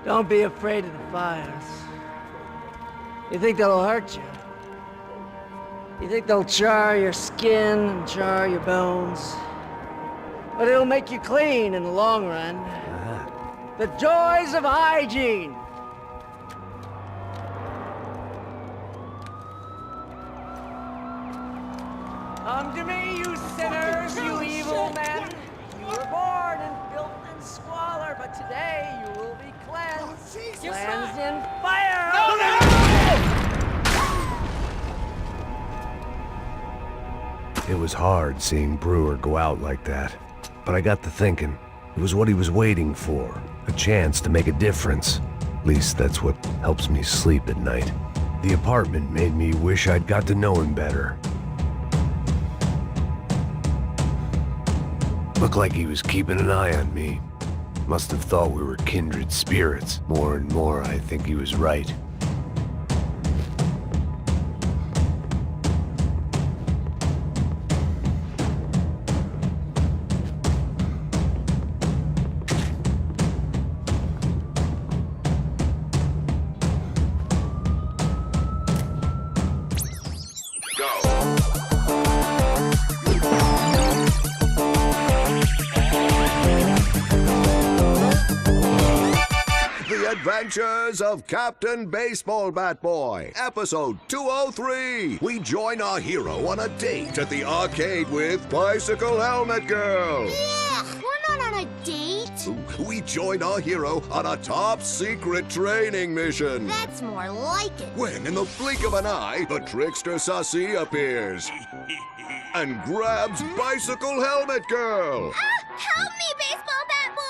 Don't be afraid of the fires. You think they'll hurt you? You think they'll char your skin and char your bones? But it'll make you clean in the long run. The joys of hygiene! Come to me, you sinners, you evil men! You were born in filth and squalor, but today you will be cleansed. Cleansed in fire! It was hard seeing Brewer go out like that. But I got to thinking, it was what he was waiting for. A chance to make a difference. At least that's what helps me sleep at night. The apartment made me wish I'd got to know him better. Looked like he was keeping an eye on me. Must have thought we were kindred spirits. More and more, I think he was right. The Adventures of Captain Baseball Bat Boy, episode 203. We join our hero on a date at the arcade with Bicycle Helmet Girl. Yeah, we're not on a date. We join our hero on a top-secret training mission. That's more like it. When, in the blink of an eye, the trickster Sassy appears and grabs Bicycle Helmet Girl. Help me, Baseball Bat Boy!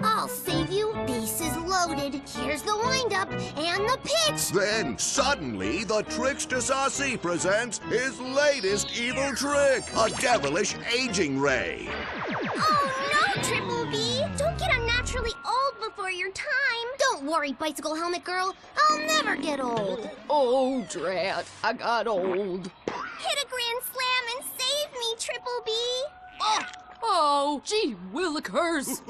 I'll save you. Bases loaded. Here's the windup and the pitch. Then, suddenly, the trickster Sassy presents his latest evil trick, a devilish aging ray. Oh, no, Triple B. Don't get unnaturally old before your time. Don't worry, Bicycle Helmet Girl. I'll never get old. Oh, drat, I got old. Hit a grand slam and save me, Triple B. Oh, gee willikers.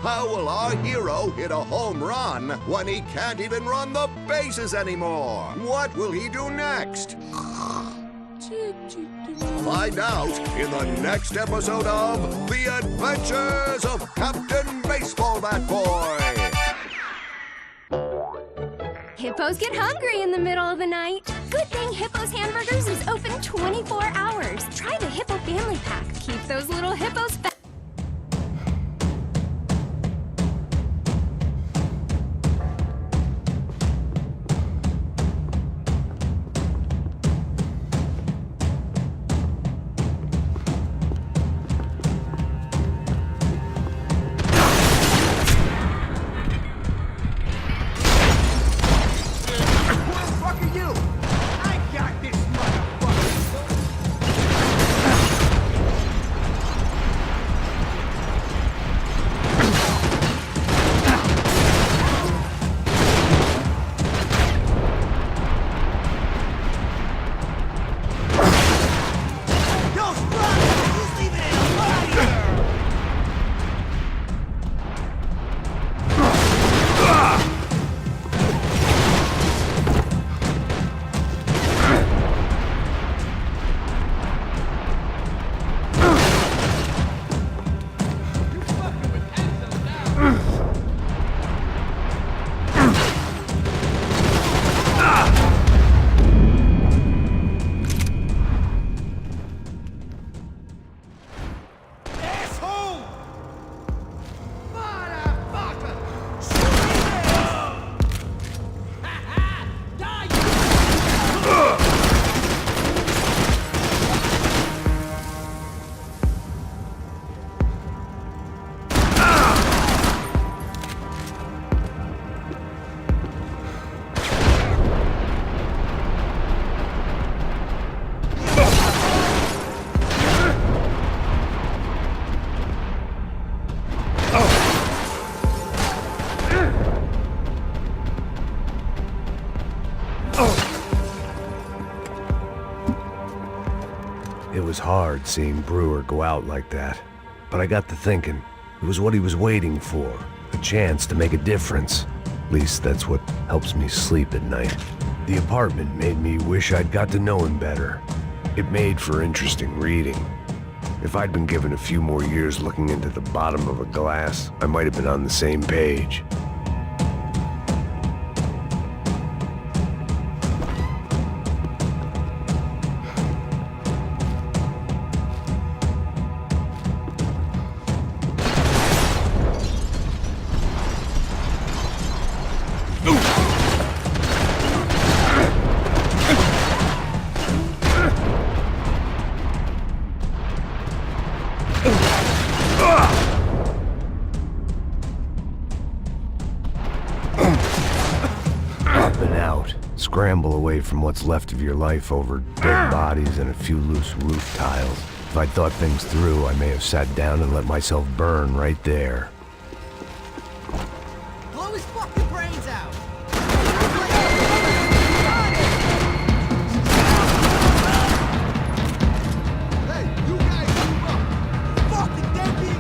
How will our hero hit a home run when he can't even run the bases anymore? What will he do next? Find out in the next episode of The Adventures of Captain Baseball Bat Boy. Hippos get hungry in the middle of the night. Good thing Hippo's Hamburgers is open 24 hours. Try the Hippo Family Pack. Keep those little hippos fat. It was hard seeing Brewer go out like that, but I got to thinking, it was what he was waiting for, a chance to make a difference. At least that's what helps me sleep at night. The apartment made me wish I'd got to know him better. It made for interesting reading. If I'd been given a few more years looking into the bottom of a glass, I might have been on the same page. Scramble away from what's left of your life over dead bodies and a few loose roof tiles. If I'd thought things through, I may have sat down and let myself burn right there. Blow his fucking brains out! Hey, you guys move up! Fucking deadbeat!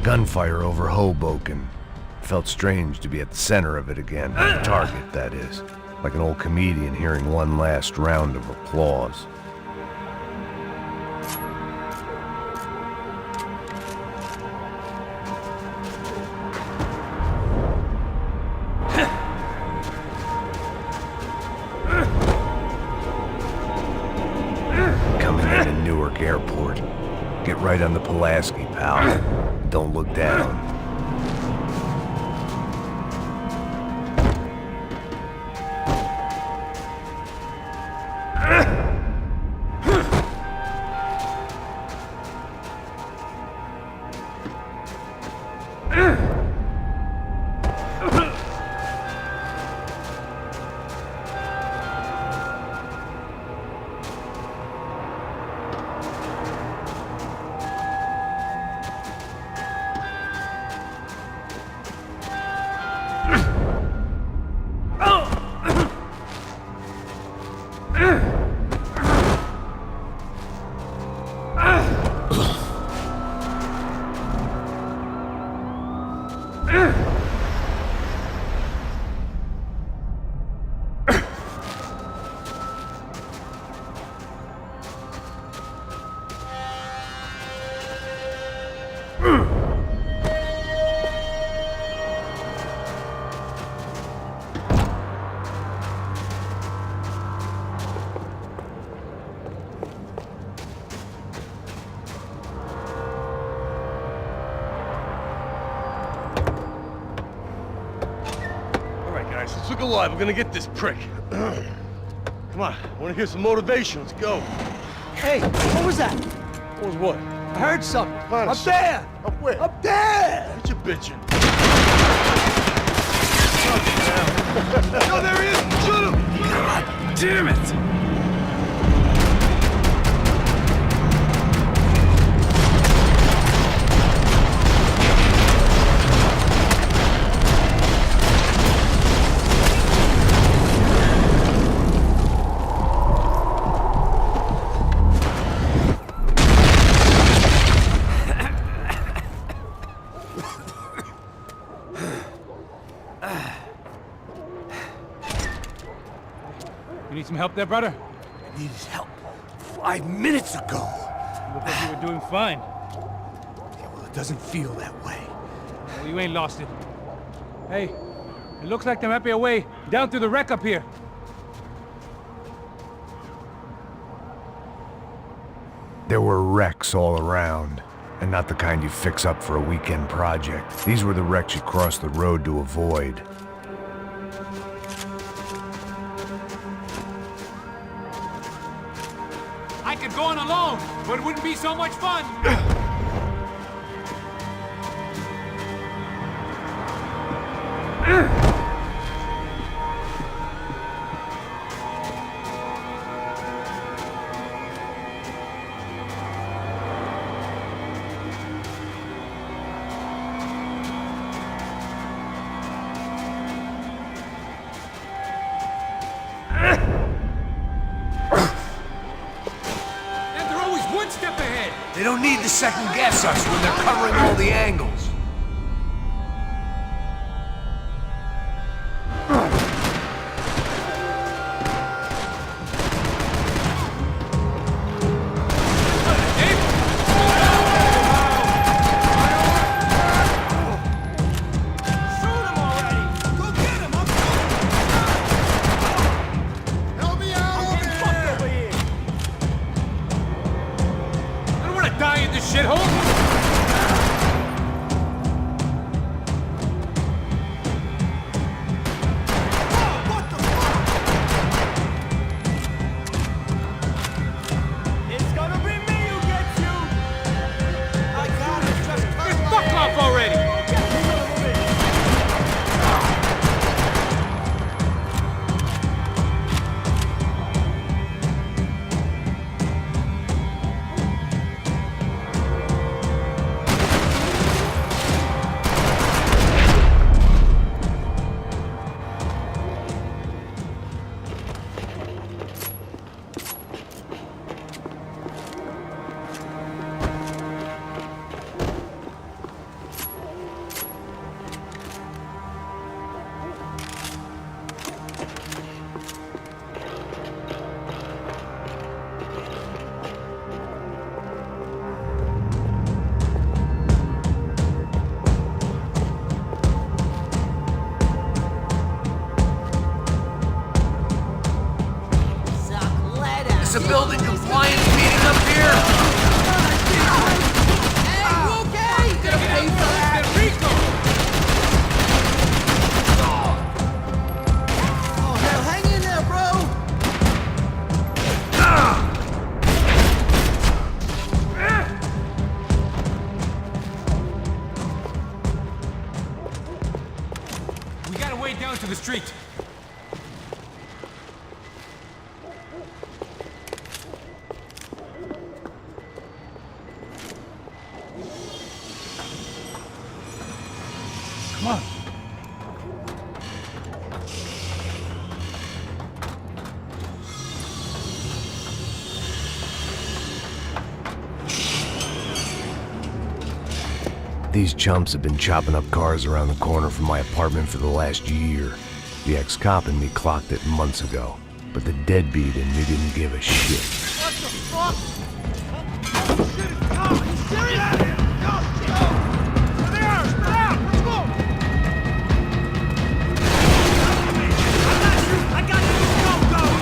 Gunfire over Hoboken. Felt strange to be at the center of it again. The target, that is. Like an old comedian hearing one last round of applause. Coming into Newark Airport. Get right on the Pulaski, pal. Don't look down. Let's look alive. We're gonna get this prick. Come on, I wanna hear some motivation. Let's go. Hey, what was that? What was what? I heard something. Honest. Up there! Up where? Up there! What you bitching? No, there he is! Shoot him! God damn it! You need some help there, brother? I needed help 5 minutes ago. You look like you were doing fine. Yeah, well, it doesn't feel that way. Well, you ain't lost it. Hey, it looks like there might be a way down through the wreck up here. There were wrecks all around, and not the kind you fix up for a weekend project. These were the wrecks you crossed the road to avoid. I could go on alone, but it wouldn't be so much fun. Step ahead. They don't need to second guess us when they're covering all the angles. to the street. Come on. These chumps have been chopping up cars around the corner from my apartment for the last year. The ex-cop in me clocked it months ago, but the deadbeat in me didn't give a shit. What the fuck? Oh, shit, it's Tom! Are you serious? Get out of here! Go! Go! There! Out! Let's go! I got you! I got you! Go! Go!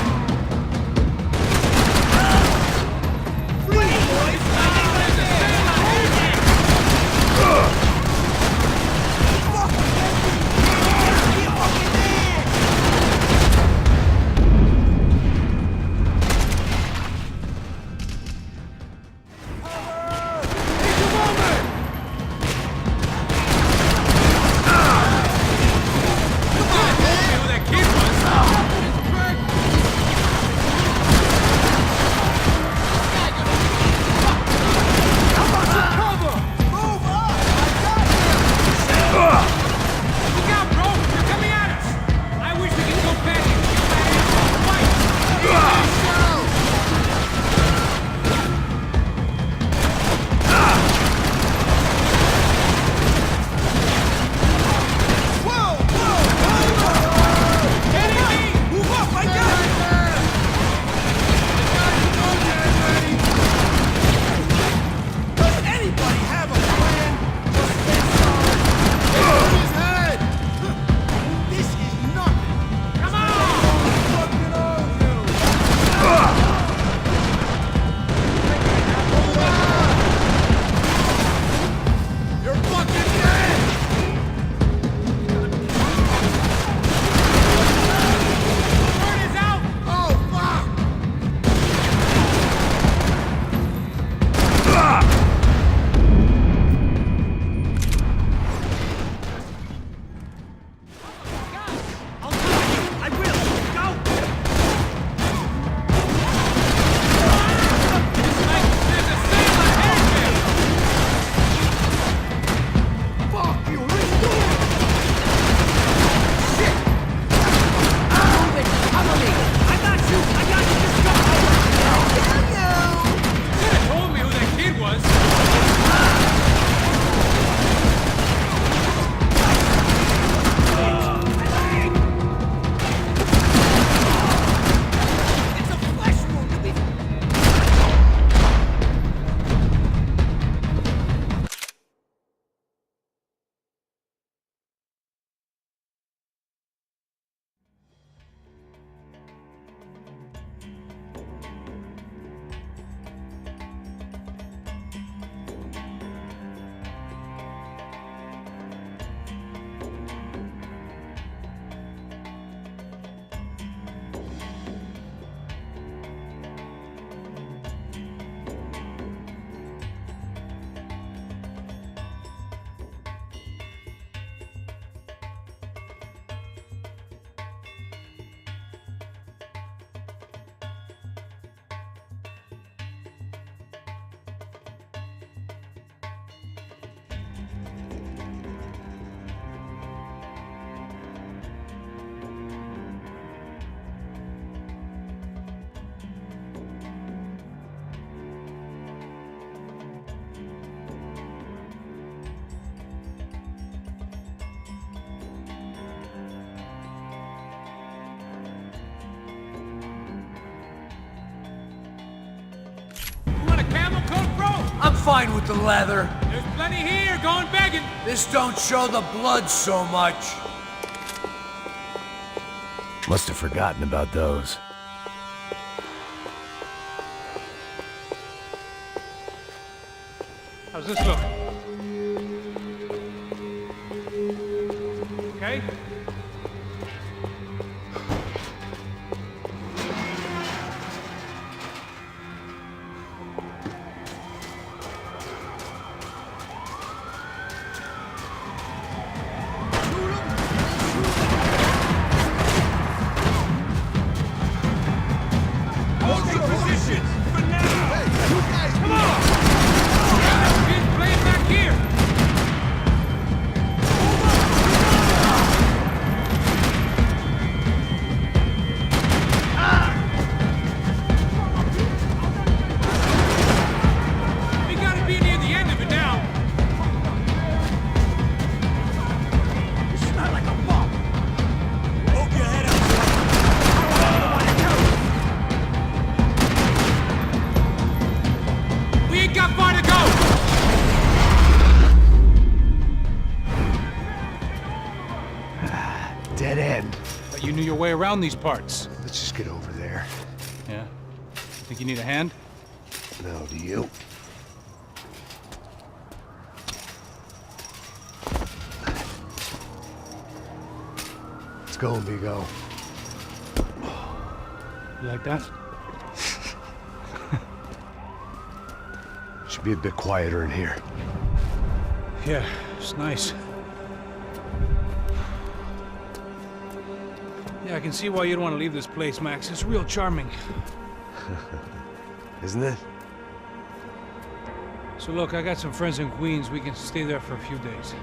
Free, boys! I'm fine with the leather. There's plenty here, going begging. This don't show the blood so much. Must have forgotten about those. How's this look? Okay? you knew your way around these parts. Let's just get over there. Yeah? Think you need a hand? No, do you? Let's go, amigo. You like that? Should be a bit quieter in here. Yeah, it's nice. Yeah, I can see why you'd want to leave this place, Max. It's real charming. Isn't it? So look, I got some friends in Queens. We can stay there for a few days.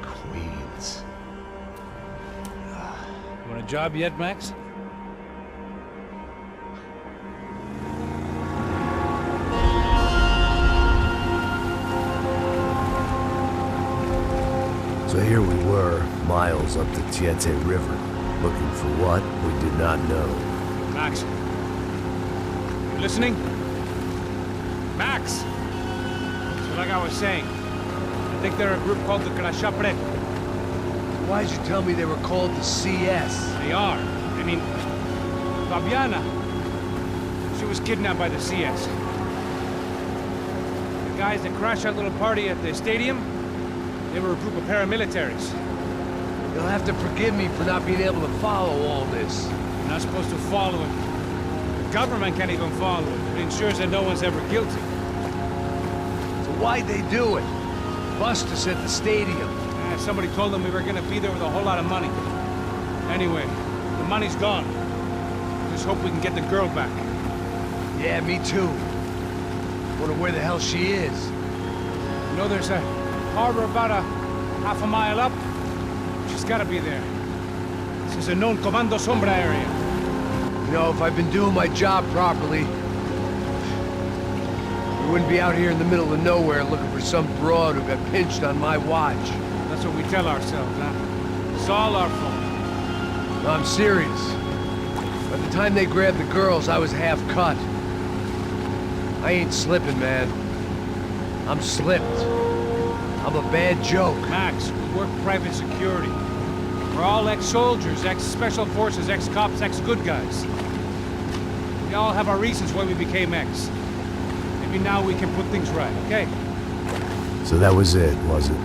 Queens. You want a job yet, Max? So here we were, miles up the Tietze River, looking for what we did not know. Max. You listening? Max! So like I was saying, I think they're a group called the Crashapre. Why'd you tell me they were called the CS? They are. I mean, Fabiana. She was kidnapped by the CS. The guys that crashed that little party at the stadium, they were a group of paramilitaries. You'll have to forgive me for not being able to follow all this. You're not supposed to follow it. The government can't even follow it. It ensures that no one's ever guilty. So why'd they do it? Bust us at the stadium. Somebody told them we were gonna be there with a whole lot of money. Anyway, the money's gone. Just hope we can get the girl back. Yeah, me too. Wonder where the hell she is. You know, there's a harbor about a half a mile up. She's gotta be there. This is a known Comando Sombra area. You know, if I've been doing my job properly, we wouldn't be out here in the middle of nowhere looking for some broad who got pinched on my watch. That's what we tell ourselves, huh? It's all our fault. No, I'm serious. By the time they grabbed the girls, I was half cut. I ain't slipping, man. I'm slipped. I'm a bad joke. Max, we work private security. We're all ex-soldiers, ex-special forces, ex-cops, ex-good guys. We all have our reasons why we became ex. Maybe now we can put things right, okay? So that was it, was it?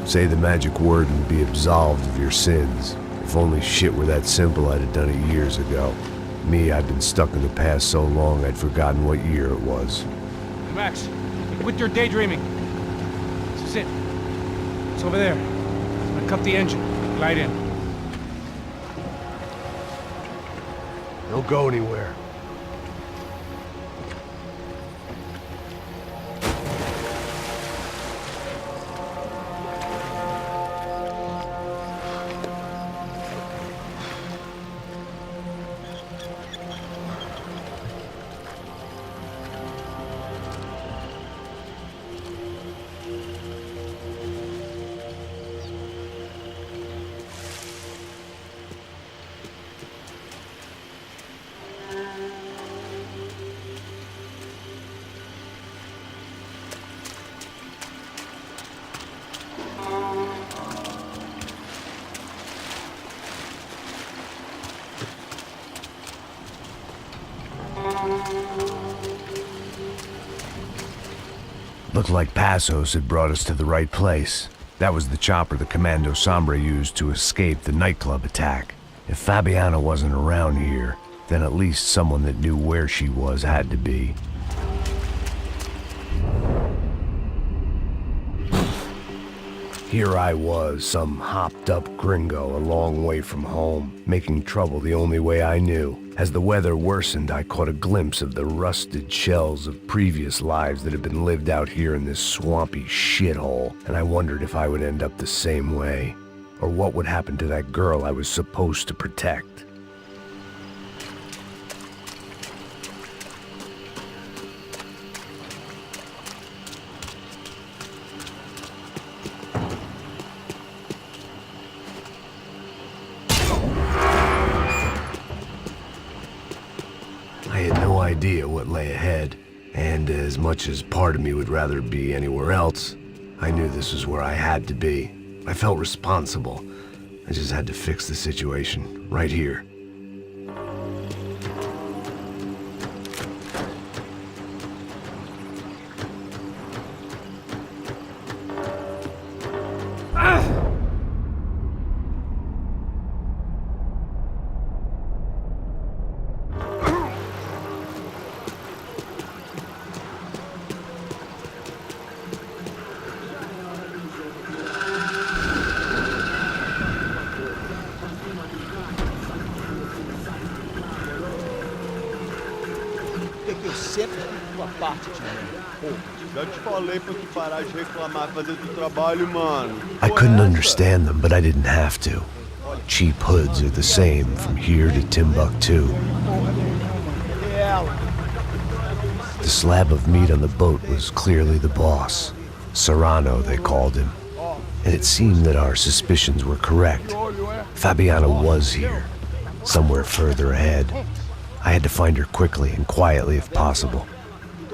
Say the magic word and be absolved of your sins. If only shit were that simple, I'd have done it years ago. Me, I've been stuck in the past so long I'd forgotten what year it was. Max, quit your daydreaming. This is it. It's over there. I'm gonna cut the engine. Glide in. Don't go anywhere. Looked like Passos had brought us to the right place. That was the chopper the Comando Sombra used to escape the nightclub attack. If Fabiana wasn't around here, then at least someone that knew where she was had to be. Here I was, some hopped-up gringo a long way from home, making trouble the only way I knew. As the weather worsened, I caught a glimpse of the rusted shells of previous lives that had been lived out here in this swampy shithole, and I wondered if I would end up the same way, or what would happen to that girl I was supposed to protect. I had no idea what lay ahead, and as much as part of me would rather be anywhere else, I knew this was where I had to be. I felt responsible, I just had to fix the situation, right here. Eu sempre fiz tua parte, Pô, já te falei pra tu parar de reclamar, fazer teu trabalho, mano. I couldn't understand them, but I didn't have to. Cheap hoods are the same from here to Timbuktu. The slab of meat on the boat was clearly the boss. Serrano, they called him. And it seemed that our suspicions were correct. Fabiana was here, somewhere further ahead. I had to find her quickly and quietly if possible.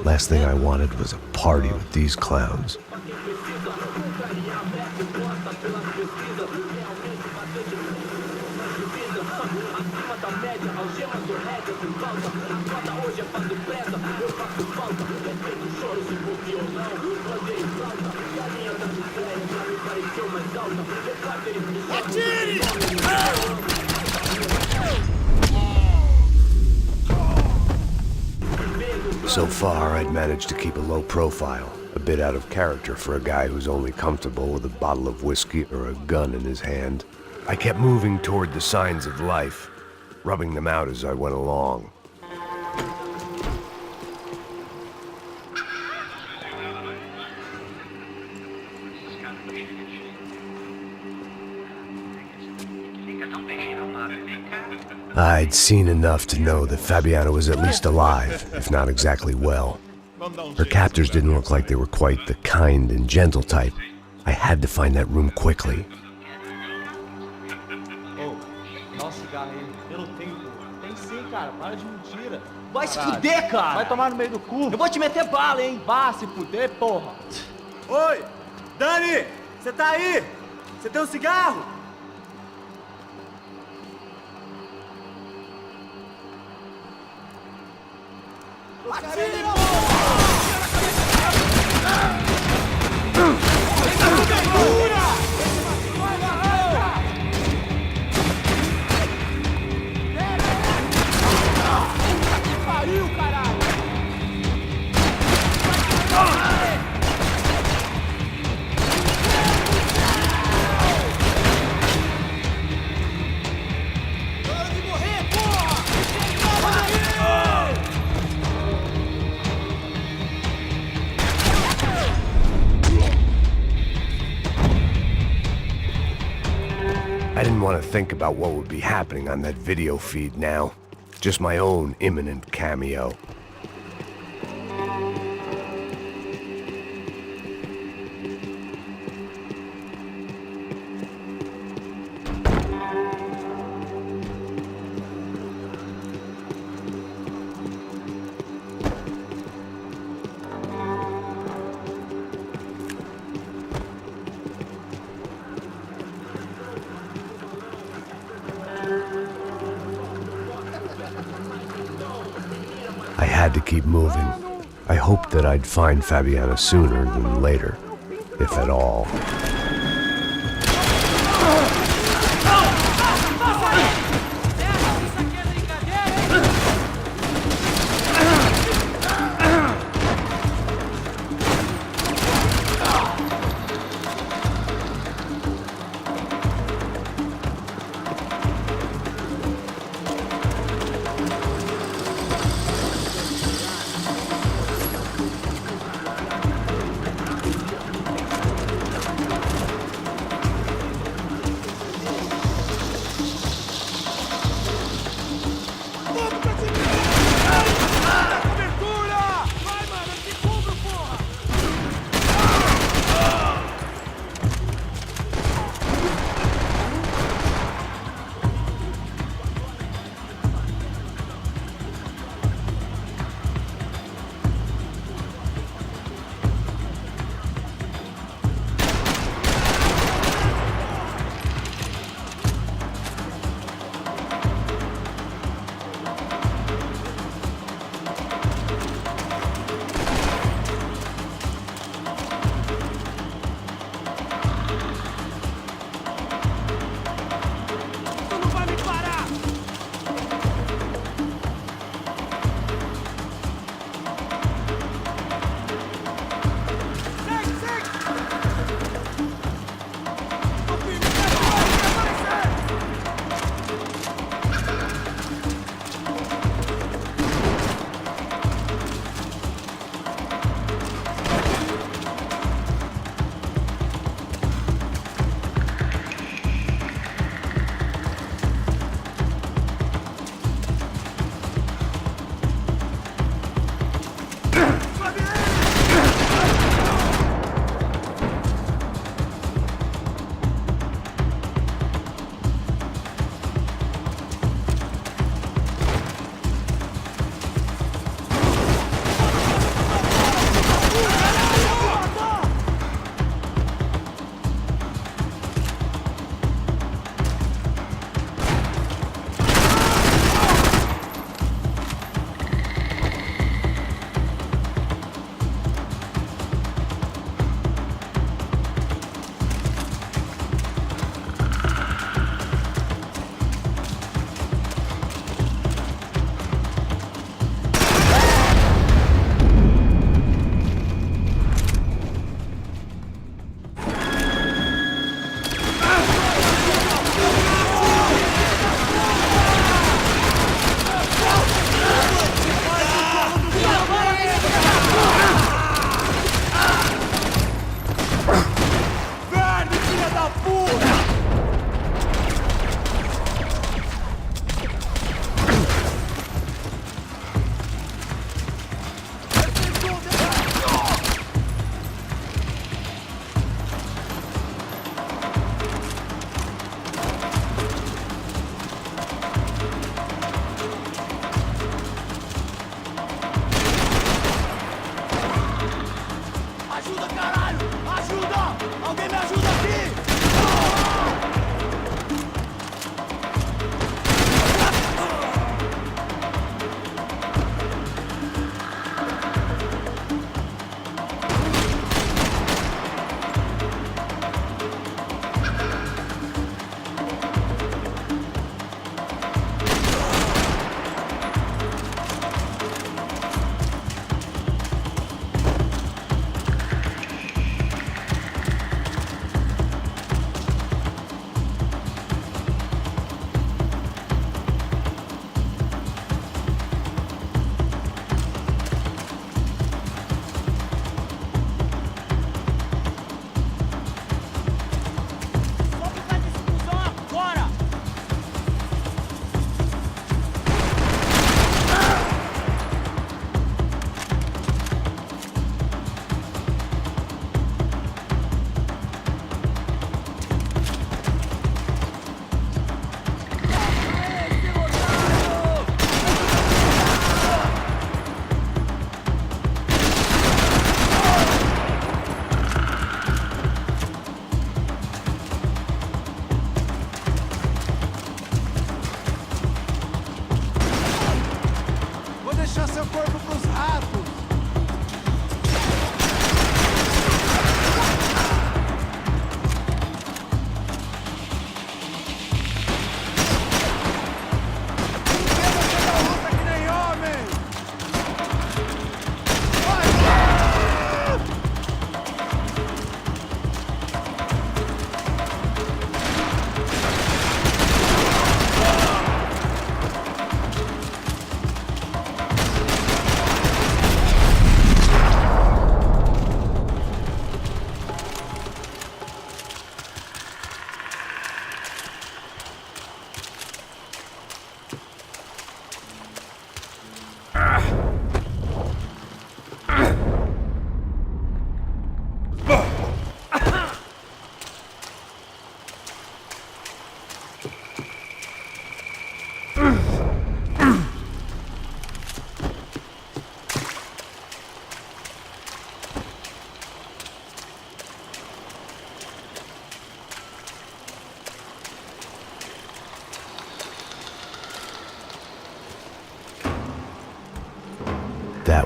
Last thing I wanted was a party with these clowns. So far, I'd managed to keep a low profile, a bit out of character for a guy who's only comfortable with a bottle of whiskey or a gun in his hand. I kept moving toward the signs of life, rubbing them out as I went along. I'd seen enough to know that Fabiana was at least alive, if not exactly well. Her captors didn't look like they were quite the kind and gentle type. I had to find that room quickly. Ô, dá cigarro aí. Eu não tenho, pô. Tem sim, cara. Para de mentira. Vai se fuder, cara! Vai tomar no meio do cu. Eu vou te meter bala, hein? Vá se fuder, porra. Oi! Dani! Você tá aí? Você tem um cigarro? I didn't want to think about what would be happening on that video feed now. Just my own imminent cameo. I had to keep moving. I hoped that I'd find Fabiana sooner than later, if at all.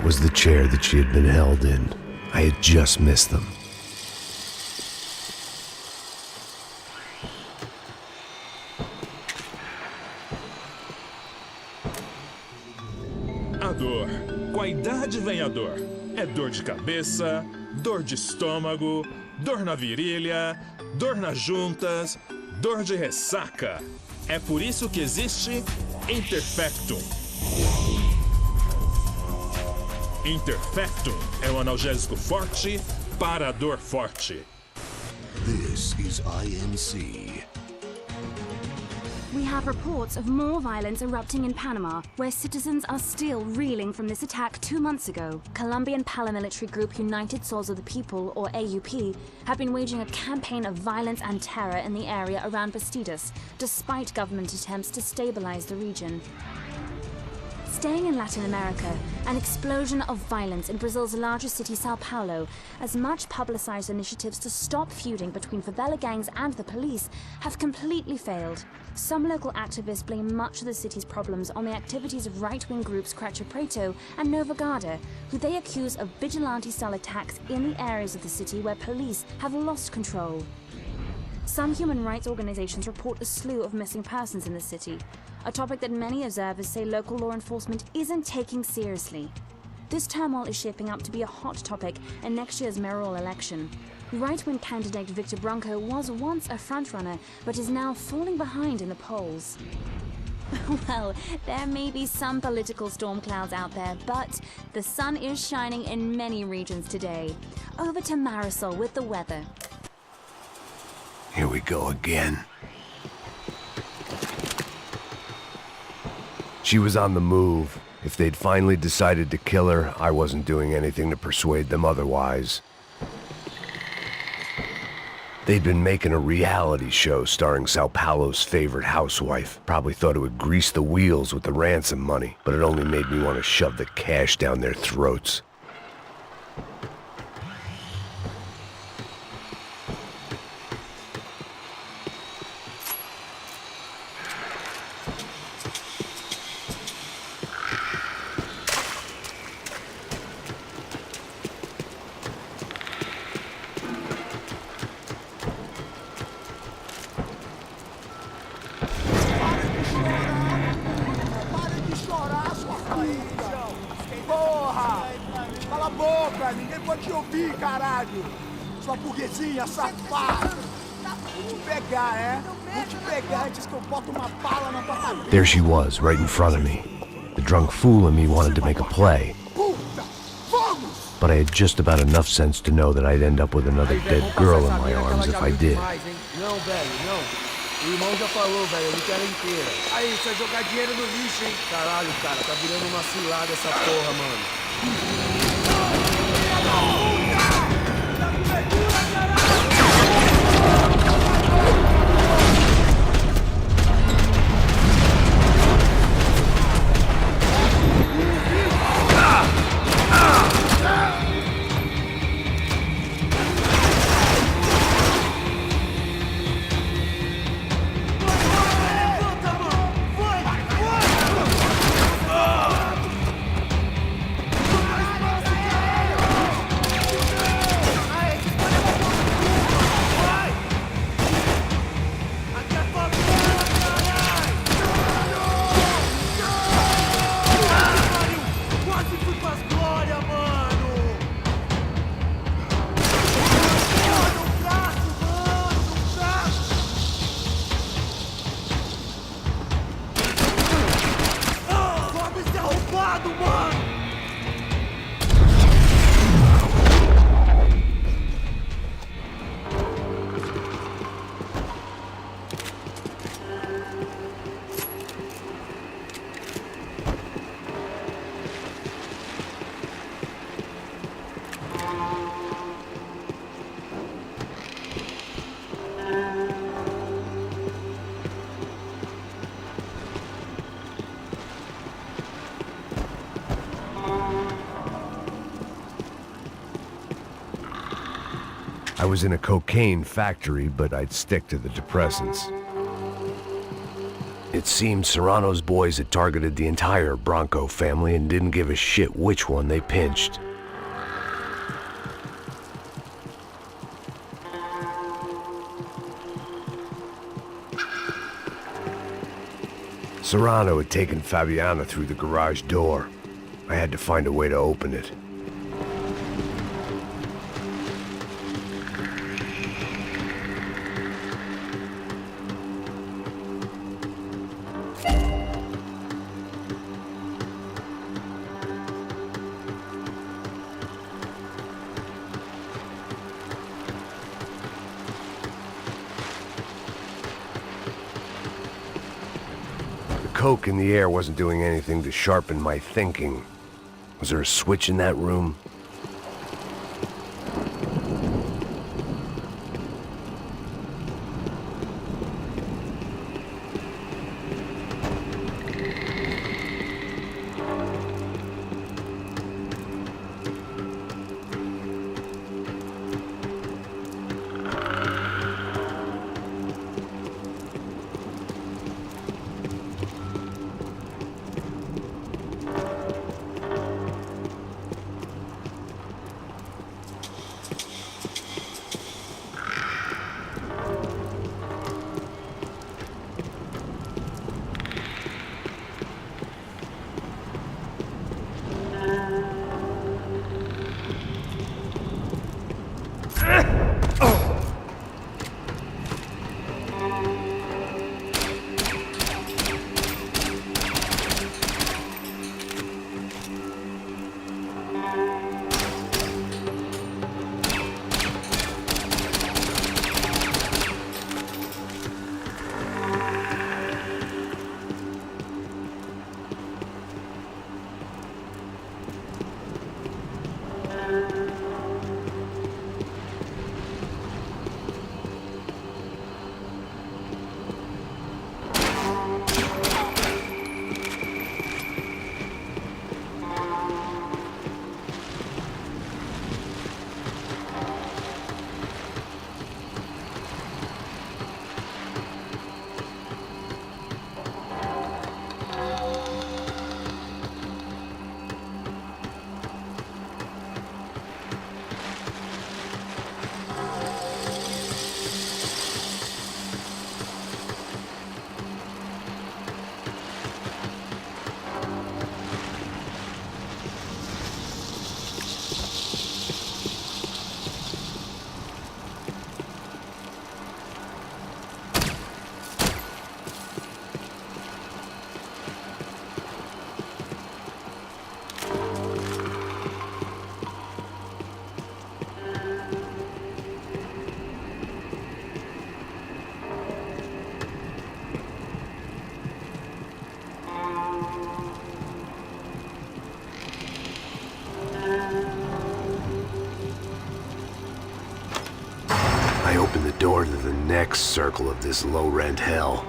was the chair that she had been held in. I had just missed them. A dor. Com a idade vem a dor. É dor de cabeça, dor de estômago, dor na virilha, dor nas juntas, dor de ressaca. É por isso que existe Interfectum. Interfectum é um analgésico forte para a dor forte. This is INC. We have reports of more violence erupting in Panama, where citizens are still reeling from this attack 2 months ago. Colombian paramilitary group United Souls of the People, or AUP, have been waging a campaign of violence and terror in the area around Bastidas, despite government attempts to stabilize the region. Staying in Latin America, an explosion of violence in Brazil's largest city, Sao Paulo, as much publicized initiatives to stop feuding between favela gangs and the police have completely failed. Some local activists blame much of the city's problems on the activities of right-wing groups Cracha Preto and Nova Garda, who they accuse of vigilante-style attacks in the areas of the city where police have lost control. Some human rights organizations report a slew of missing persons in the city, a topic that many observers say local law enforcement isn't taking seriously. This turmoil is shaping up to be a hot topic in next year's mayoral election. Right-wing candidate Victor Branco was once a frontrunner, but is now falling behind in the polls. Well, there may be some political storm clouds out there, but the sun is shining in many regions today. Over to Marisol with the weather. Here we go again. She was on the move. If they'd finally decided to kill her, I wasn't doing anything to persuade them otherwise. They'd been making a reality show starring Sao Paulo's favorite housewife. Probably thought it would grease the wheels with the ransom money, but it only made me want to shove the cash down their throats. Ninguém pode te ouvir, caralho! Sua burguesinha safada! Vou te pegar, é? Vou te pegar antes que eu boto uma bala na tua cabeça! There she was, right in front of me. The drunk fool in me wanted to make a play. But I had just about enough sense to know that I'd end up with another dead girl in my arms if I did. Não, velho, não. O irmão já falou, velho, eu não quero inteira. Aí, você vai jogar dinheiro no lixo, hein? Caralho, cara, tá virando uma cilada essa porra, mano. I was in a cocaine factory, but I'd stick to the depressants. It seemed Serrano's boys had targeted the entire Bronco family and didn't give a shit which one they pinched. Serrano had taken Fabiana through the garage door. I had to find a way to open it. Coke in the air wasn't doing anything to sharpen my thinking. Was there a switch in that room? I opened the door to the next circle of this low-rent hell.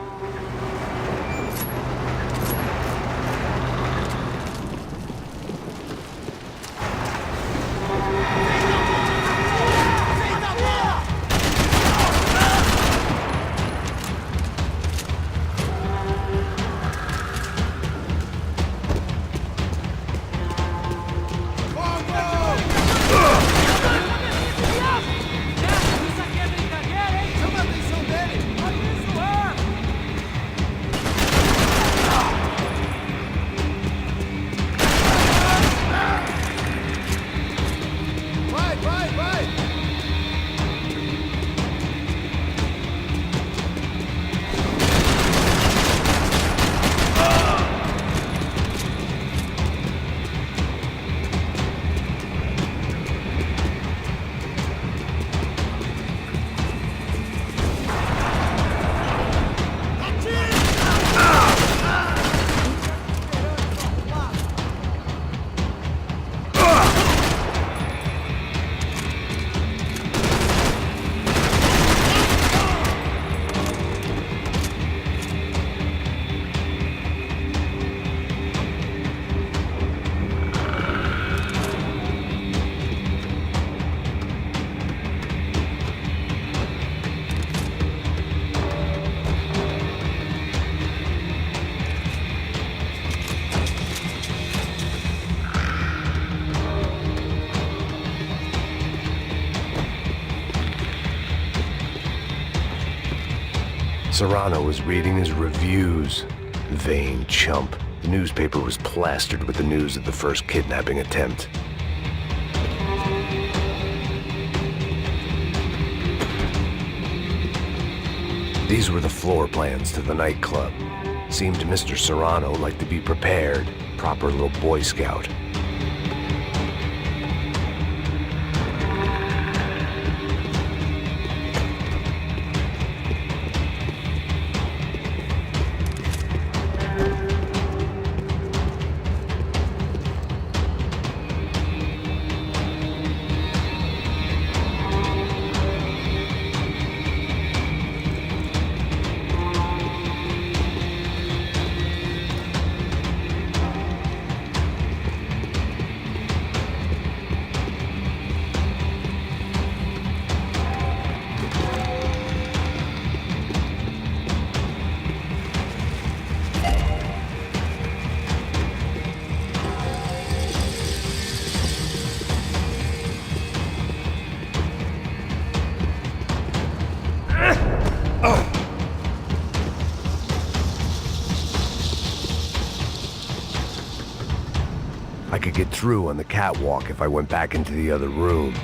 Serrano was reading his reviews. Vain chump. The newspaper was plastered with the news of the first kidnapping attempt. These were the floor plans to the nightclub. Seemed to Mr. Serrano like to be prepared. Proper little Boy Scout. I could get through on the catwalk if I went back into the other room.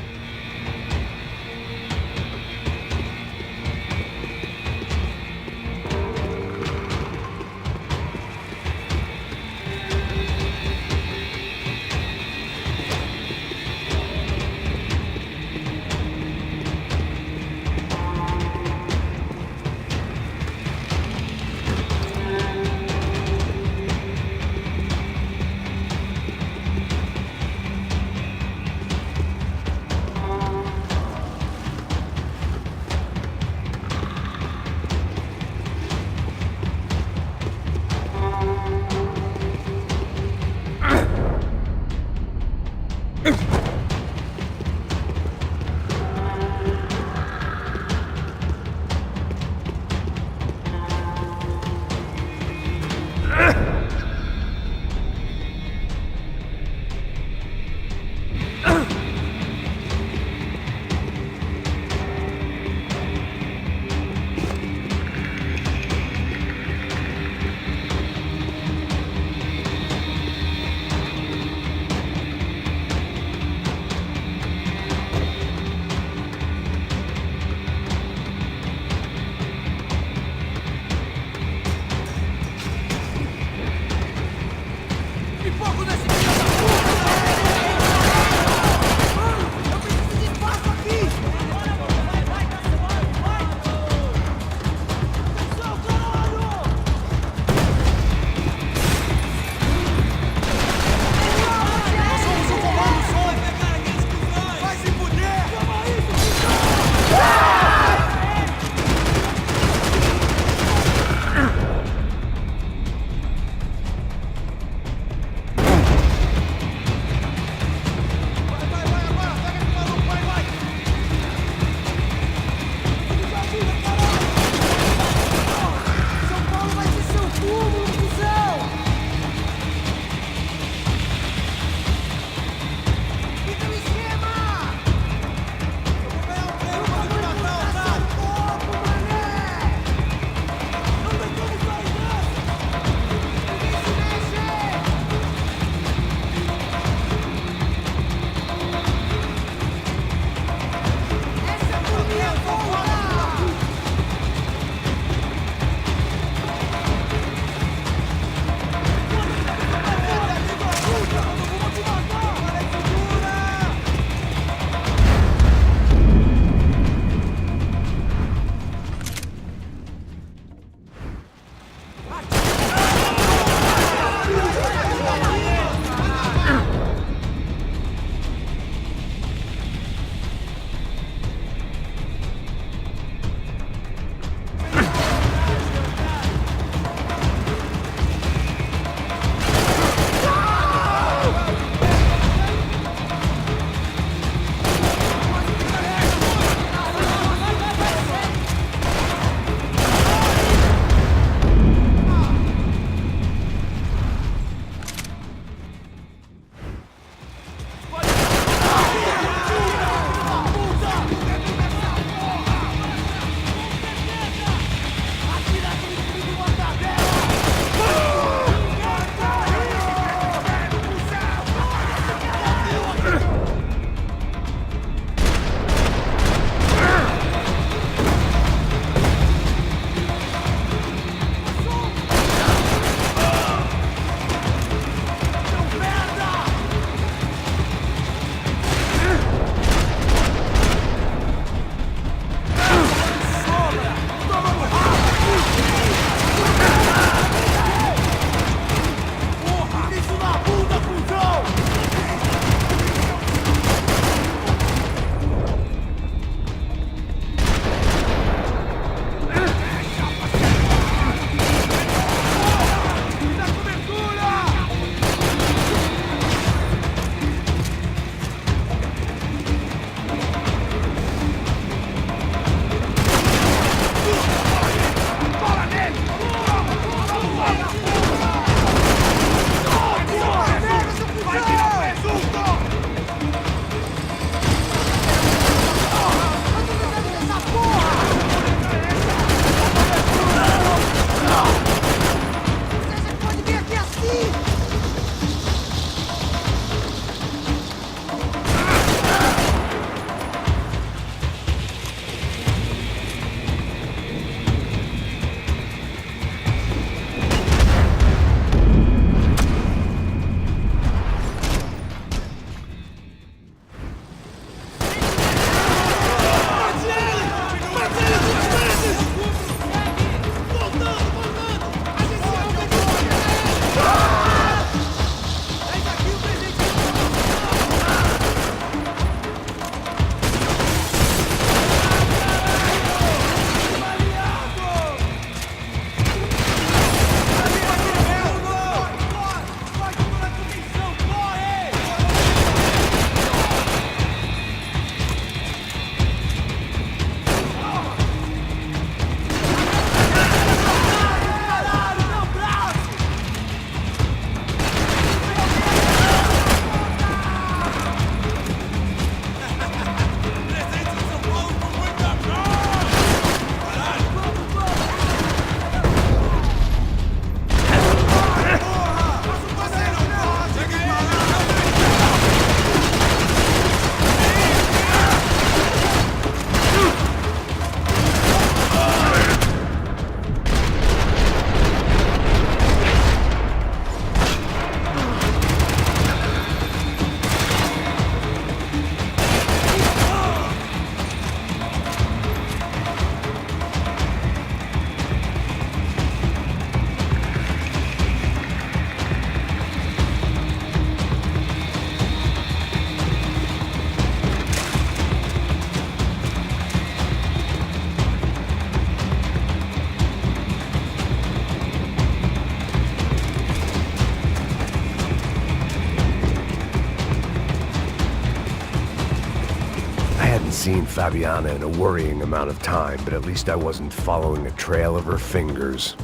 seen Fabiana in a worrying amount of time, but at least I wasn't following a trail of her fingers.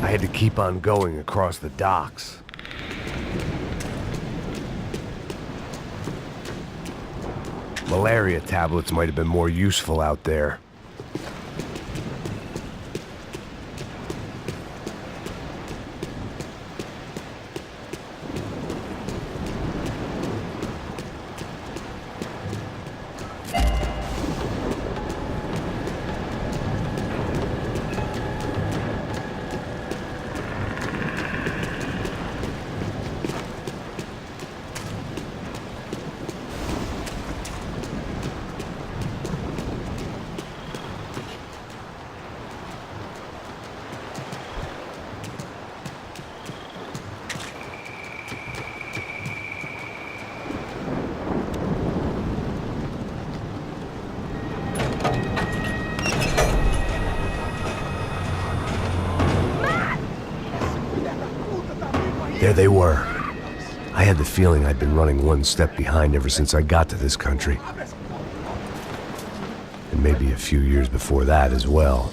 I had to keep on going across the docks. Malaria tablets might have been more useful out there. There they were. I had the feeling I'd been running one step behind ever since I got to this country. And maybe a few years before that as well.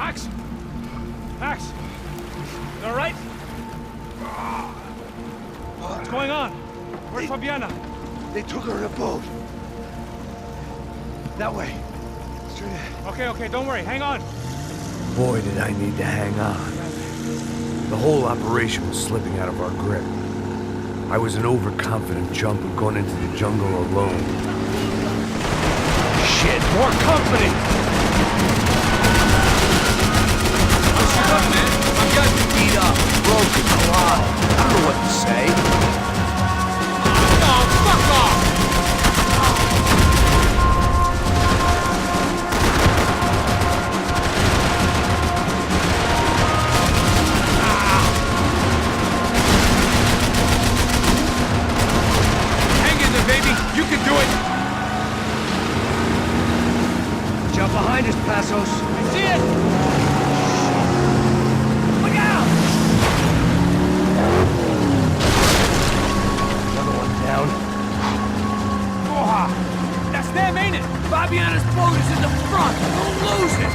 Max! Max! You all right? What's going on? Where's Fabiana? They took her in a boat. That way. Straight ahead. Okay, don't worry. Hang on. Boy, did I need to hang on. The whole operation was slipping out of our grip. I was an overconfident chump going into the jungle alone. Shit, more company! Shut up, man. My guy's been beat up, broken, a lot. I don't know what to say. Oh, fuck off! Hang in there, baby. You can do it. Jump behind us, Passos. I see it. Look out! Another one down. Oh, that's them, ain't it? Fabiana's boat is in the front. Don't lose it.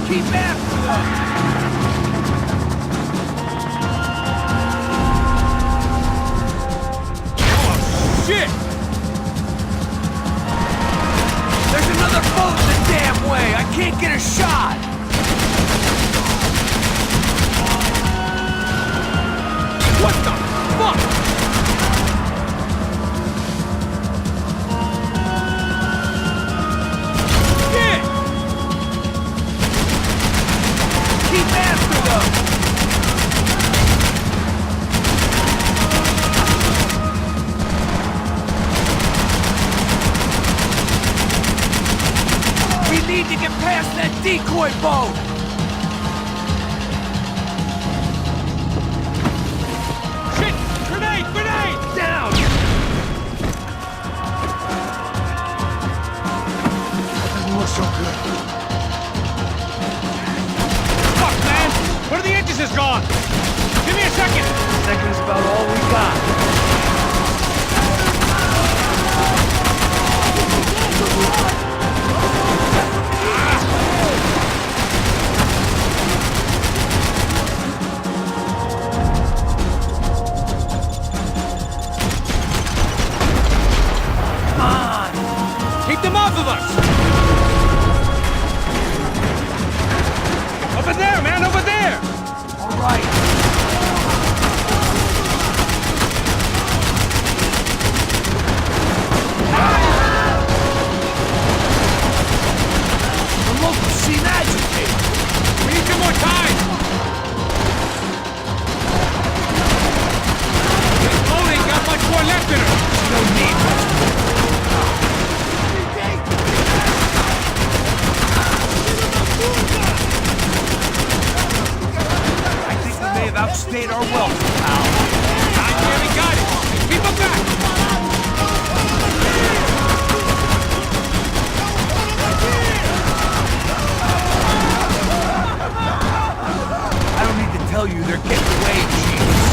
Keep after them. Shit! There's another boat in the damn way. I can't get a shot. What the fuck? Shit! Keep after them. We need to get past that decoy boat. Shit! Grenade! Grenade! Down! Doesn't look so good. Fuck, man! One of the engines is gone! Give me a second! Second's about all we got. Keep them off of us! Over there, man! Over there! All right. The local seem agitated. We need some more time! This boat ain't got much more left in her! No need much more. I think we may have outstayed our welcome, pal. I nearly got it! Keep them back! I don't need to tell you they're getting away, Chiefs.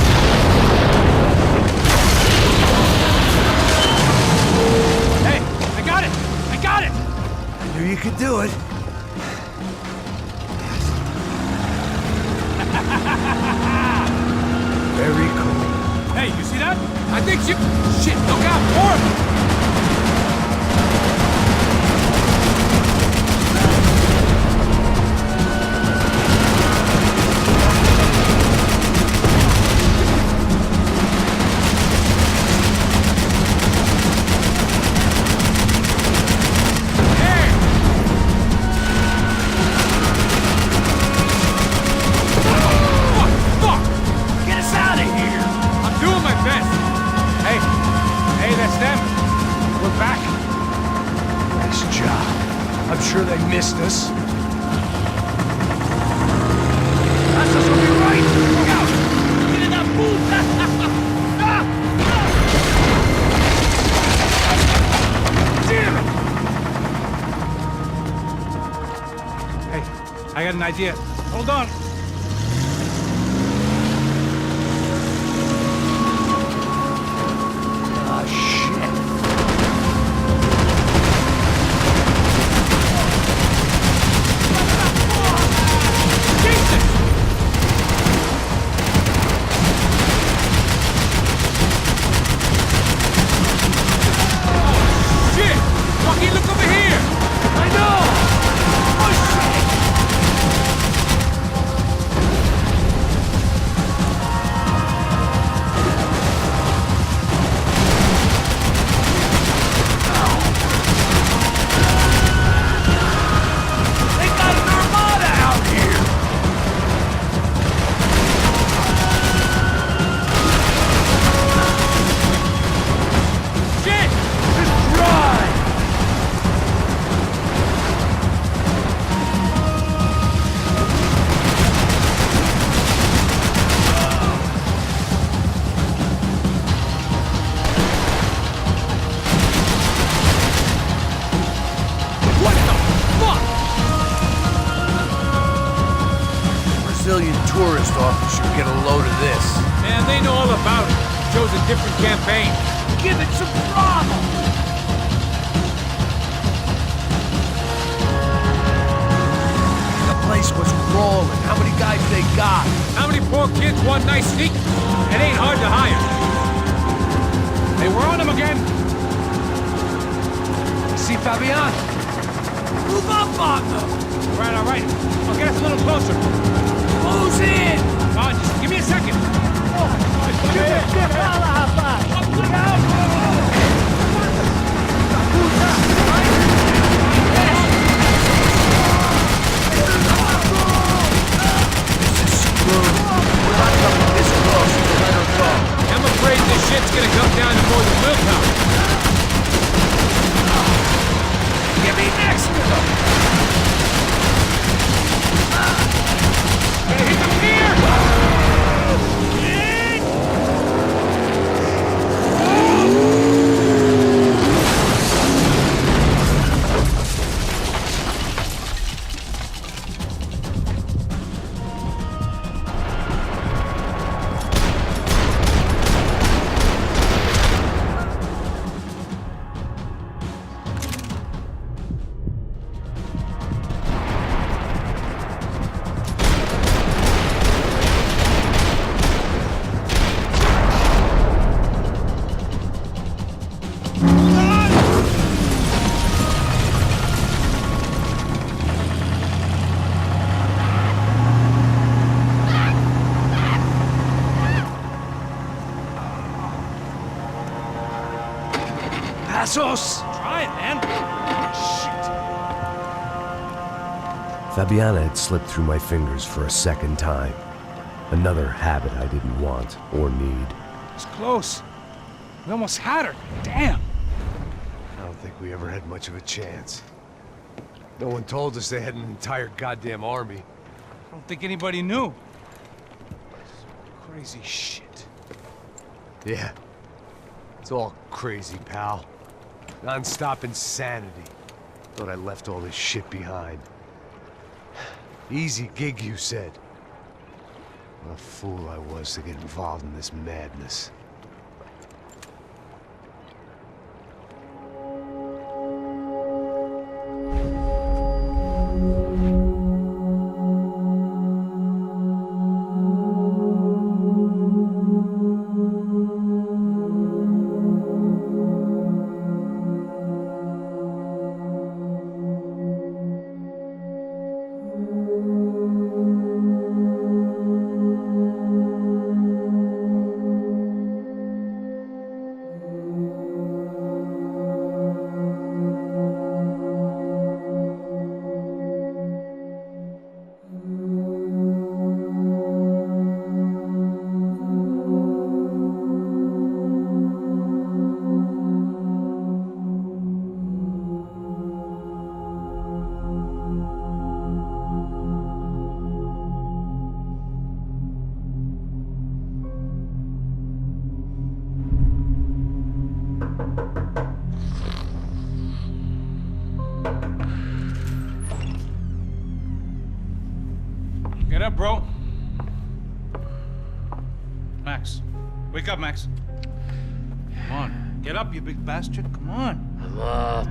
Hey, I got it! I got it! I knew you could do it. Very cool. Hey, you see that? I think she... Shit, look out! More of them! Sure they missed us. Passos will be right. Look out! Get in that pool! Damn it! Hey, I got an idea. Hold on. tourist officer get a load of this? Man, they know all about it. Chose a different campaign. Give it some throttle! The place was rolling. How many guys they got? How many poor kids want nice sneak? It ain't hard to hire. Hey, we're on them again. See Fabiane? Move up on them! All right. I'll get us a little closer. Who's in? Come on, just give me a second. I'm afraid this shit's gonna come down to more than willpower. Get me next to them! Gotta hit them here! Passos! Try it, man. Shit. Fabiana had slipped through my fingers for a second time. Another habit I didn't want or need. It's close. We almost had her. Damn. I don't think we ever had much of a chance. No one told us they had an entire goddamn army. I don't think anybody knew. Crazy shit. Yeah. It's all crazy, pal. Non-stop insanity. Thought I left all this shit behind. Easy gig, you said. What a fool I was to get involved in this madness. Get up, bro. Max. Wake up, Max. Come on. Get up, you big bastard. Come on. I'm up.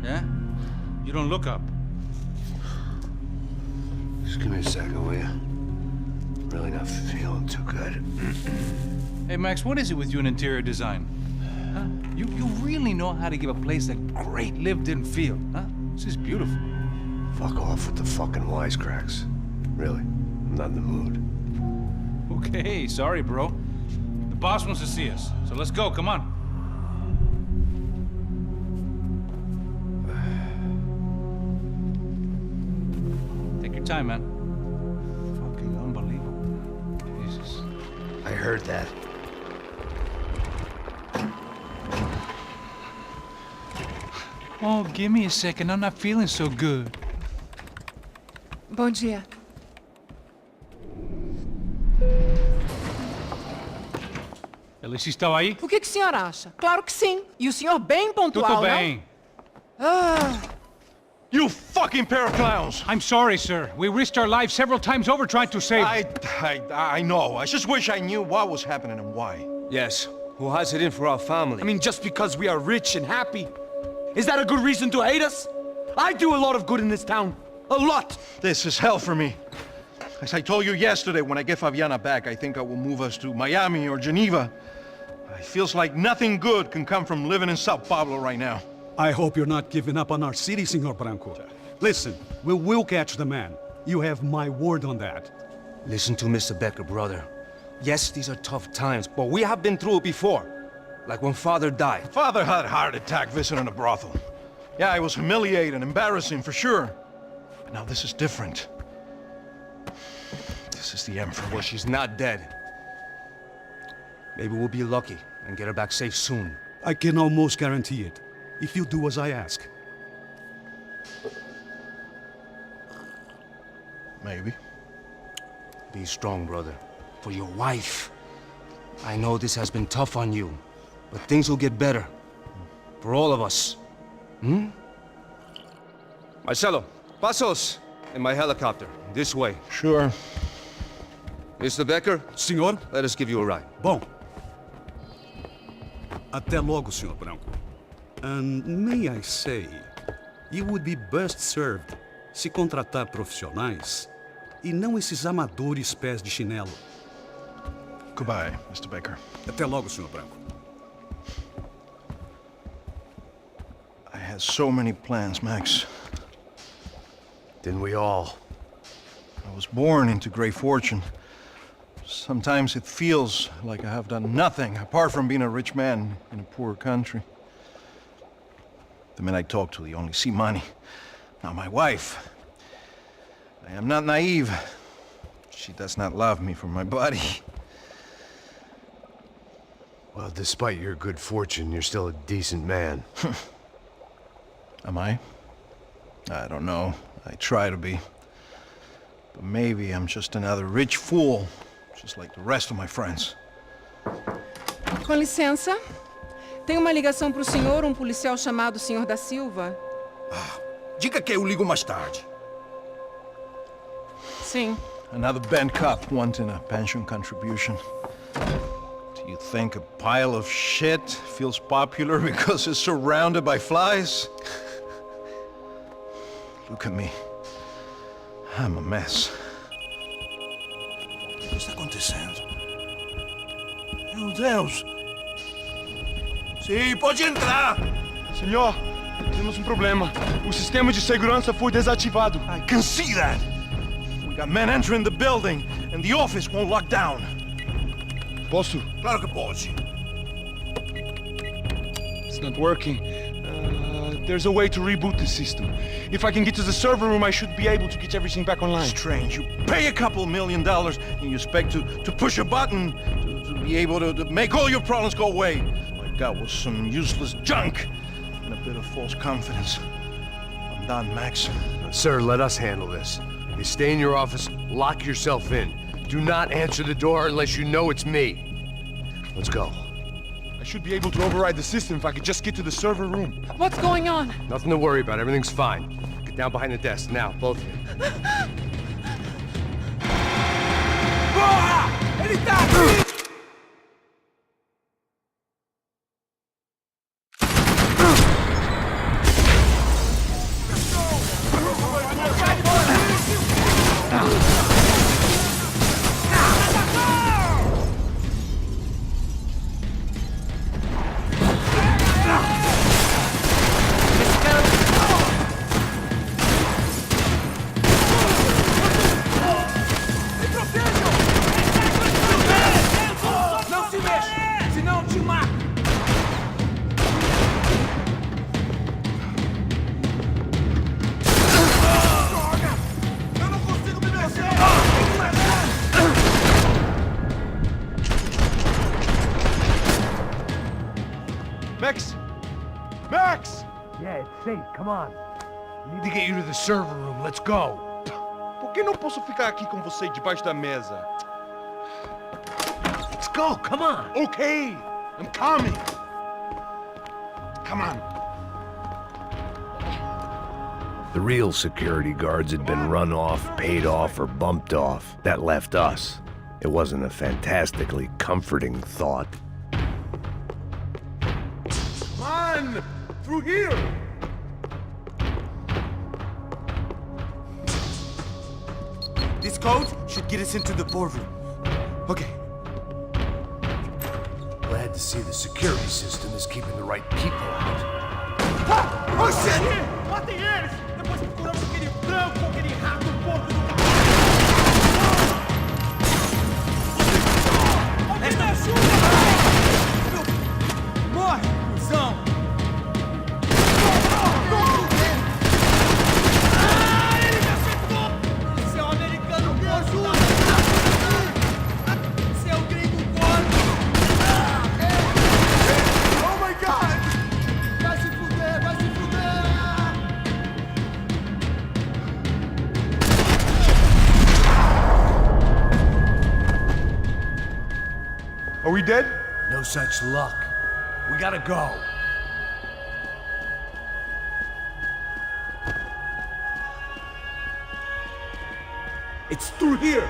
Yeah? You don't look up. Just give me a second, will you? Really not feeling too good. Hey, Max, what is it with you in interior design? Huh? You really know how to give a place a great lived-in feel, huh? This is beautiful. Fuck off with the fucking wisecracks. Really, I'm not in the mood. Okay, sorry, bro. The boss wants to see us, so let's go, come on. Take your time, man. Fucking unbelievable. Jesus. I heard that. Oh, give me a second. I'm not feeling so good. Bom dia. Alice estava aí? O que o senhor acha? Claro que sim. E o senhor bem pontual, Tudo bem. não? Ah, You fucking pair of clowns! I'm sorry, sir. We risked our lives several times over trying to save... I know. I just wish I knew what was happening and why. Yes, who has it in for our family? I mean, just because we are rich and happy, is that a good reason to hate us? I do a lot of good in this town. A lot! This is hell for me. As I told you yesterday, when I get Fabiana back, I think I will move us to Miami or Geneva. It feels like nothing good can come from living in Sao Paulo right now. I hope you're not giving up on our city, Senor Branco. Listen, we will catch the man. You have my word on that. Listen to Mr. Becker, brother. Yes, these are tough times, but we have been through it before. Like when Father died. Father had a heart attack visiting a brothel. Yeah, it was humiliating, embarrassing, for sure. But now this is different. This is the end for me. Well, she's not dead. Maybe we'll be lucky and get her back safe soon. I can almost guarantee it, if you do as I ask. Maybe. Be strong, brother. For your wife. I know this has been tough on you, but things will get better. For all of us. Hmm? Marcelo, pasos in my helicopter. This way. Sure. Mr. Becker? Senhor? Let us give you a ride. Bom. Até logo, Senhor Branco. And may I say, you would be best served se contratar profissionais e não esses amadores pés de chinelo. Goodbye, Mr. Baker. Até logo, Senhor Branco. I had so many plans, Max. Didn't we all? I was born into great fortune. Sometimes it feels like I have done nothing apart from being a rich man in a poor country. The men I talk to, they only see money. Now my wife, I am not naive. She does not love me for my body. Well, despite your good fortune, you're still a decent man. Am I? I don't know. I try to be. But maybe I'm just another rich fool, just like the rest of my friends. Com licença. Tem uma ligação para o senhor, um policial chamado Senhor da Silva. Diga que eu ligo mais tarde. Sim. Another band cop wanting a pension contribution. Do you think a pile of shit feels popular because it's surrounded by flies? Look at me. I'm a mess. O que está acontecendo? Meu Deus! Sim, pode entrar! Senhor, temos problema. O sistema de segurança foi desativado. I can see that! We got men entering the building, and the office won't lock down. Posso? Claro que pode. It's not working. There's a way to reboot the system. If I can get to the server room, I should be able to get everything back online. Strange. You pay a couple $1 million and you expect to push a button to be able to make all your problems go away. All I got was some useless junk and a bit of false confidence. I'm done, Max. Sir, let us handle this. You stay in your office, lock yourself in. Do not answer the door unless you know it's me. Let's go. I should be able to override the system if I could just get to the server room. What's going on? Nothing to worry about. Everything's fine. Get down behind the desk now, both of you. Ele tá aqui! Max! Max! Yeah, it's safe. Come on. We need to get you to the server room. Let's go. Por que não posso ficar aqui com você debaixo da mesa? Let's go. Come on. Okay, I'm coming. Come on. The real security guards had been run off, paid off, or bumped off. That left us. It wasn't a fantastically comforting thought. Come on! Through here! This code should get us into the boardroom. Okay. Glad to see the security system is keeping the right people out. Ah! Oh shit! Matem eles! Depois procuramos aquele branco, aquele rato porco do Alguém me ajuda! Morre, cuzão! Ele me acertou! Seu americano me ajuda! Seu gringo gordo! Oh my god! Vai se fuder, vai se fuder! Are we dead? No such luck. We gotta go. It's through here!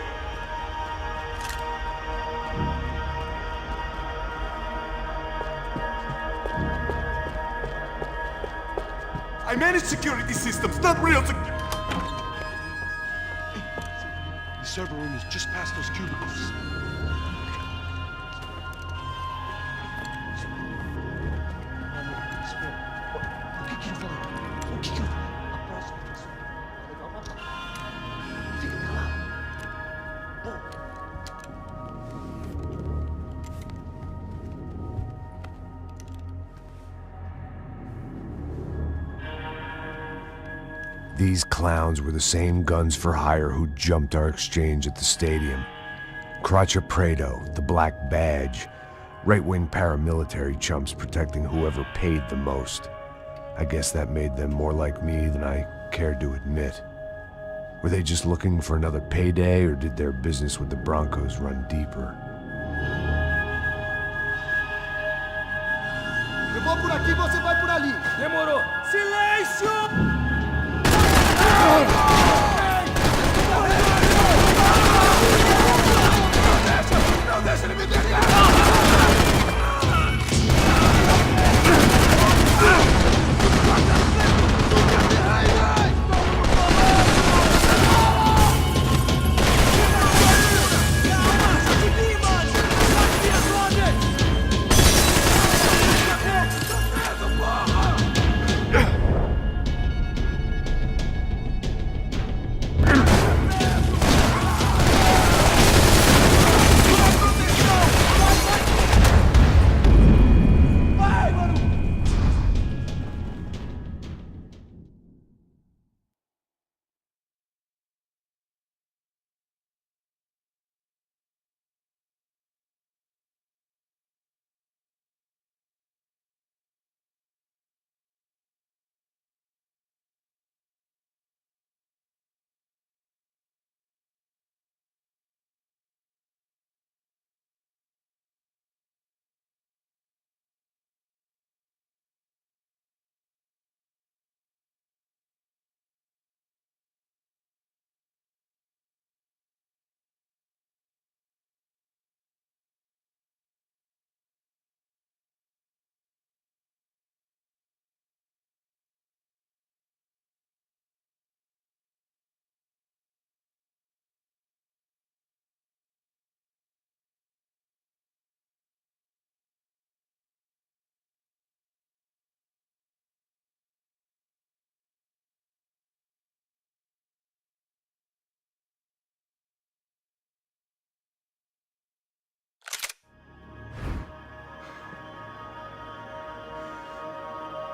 I manage security systems, not real security! The server room is just past those cubicles. These clowns were the same guns for hire who jumped our exchange at the stadium. Crotcha Prado, the Black Badge, right-wing paramilitary chumps protecting whoever paid the most. I guess that made them more like me than I cared to admit. Were they just looking for another payday, or did their business with the Broncos run deeper? Eu vou por aqui, você vai por ali! Demorou! Silêncio! Não deixa ele me pegar!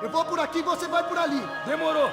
Eu vou por aqui, você vai por ali. Demorou.